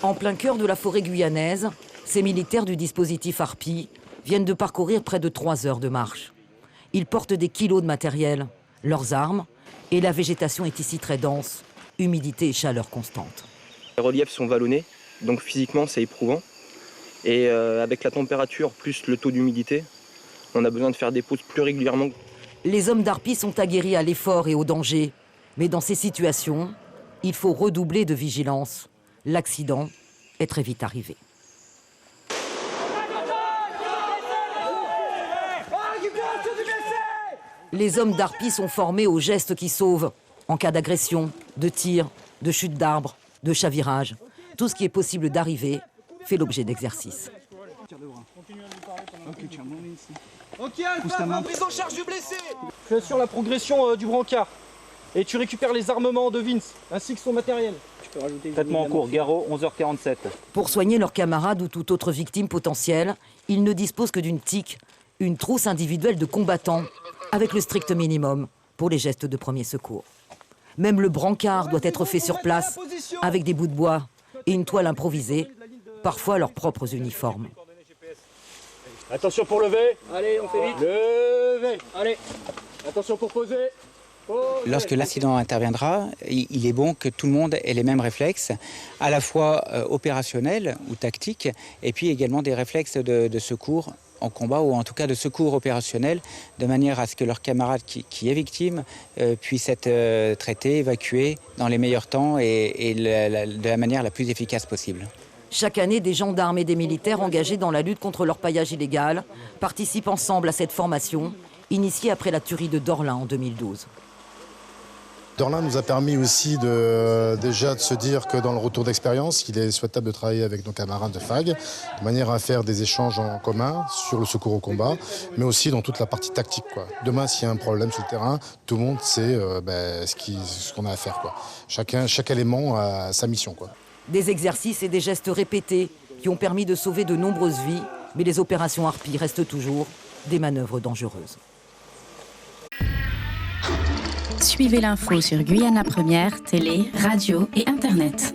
En plein cœur de la forêt guyanaise, ces militaires du dispositif Harpie viennent de parcourir près de 3 heures de marche. Ils portent des kilos de matériel, leurs armes, et la végétation est ici très dense, humidité et chaleur constante. Les reliefs sont vallonnés, donc physiquement c'est éprouvant. Et avec la température plus le taux d'humidité, on a besoin de faire des pauses plus régulièrement. Les hommes d'Harpie sont aguerris à l'effort et au danger. Mais dans ces situations, il faut redoubler de vigilance. L'accident est très vite arrivé. Les hommes d'Harpie sont formés aux gestes qui sauvent, en cas d'agression, de tir, de chute d'arbre, de chavirage. Tout ce qui est possible d'arriver fait l'objet d'exercices. Ok, Alpha, prise en charge du blessé. Tu assures la progression du brancard et tu récupères les armements de Vince ainsi que son matériel. Traitement en cours, Garo, 11h47. Pour soigner leurs camarades ou toute autre victime potentielle, ils ne disposent que d'une TIC, une trousse individuelle de combattants, avec le strict minimum pour les gestes de premier secours. Même le brancard doit être fait sur place, avec des bouts de bois et une toile improvisée, parfois leurs propres uniformes. Attention pour lever. Allez, on fait vite. Lever. Allez. Attention pour poser. Lorsque l'accident interviendra, il est bon que tout le monde ait les mêmes réflexes, à la fois opérationnels ou tactiques, et puis également des réflexes de secours en combat, ou en tout cas de secours opérationnel, de manière à ce que leur camarade qui est victime puisse être traité, évacué dans les meilleurs temps et de la manière la plus efficace possible. Chaque année, des gendarmes et des militaires engagés dans la lutte contre l'orpaillage illégal participent ensemble à cette formation, initiée après la tuerie de Dorlin en 2012. Dorlin nous a permis aussi déjà de se dire que dans le retour d'expérience, il est souhaitable de travailler avec nos camarades de FAG, de manière à faire des échanges en commun sur le secours au combat, mais aussi dans toute la partie tactique, quoi. Demain, s'il y a un problème sur le terrain, tout le monde sait ce qu'on a à faire, quoi. Chaque élément a sa mission, quoi. Des exercices et des gestes répétés qui ont permis de sauver de nombreuses vies, mais les opérations Harpie restent toujours des manœuvres dangereuses. Suivez l'info sur Guyana Première, télé, radio et Internet.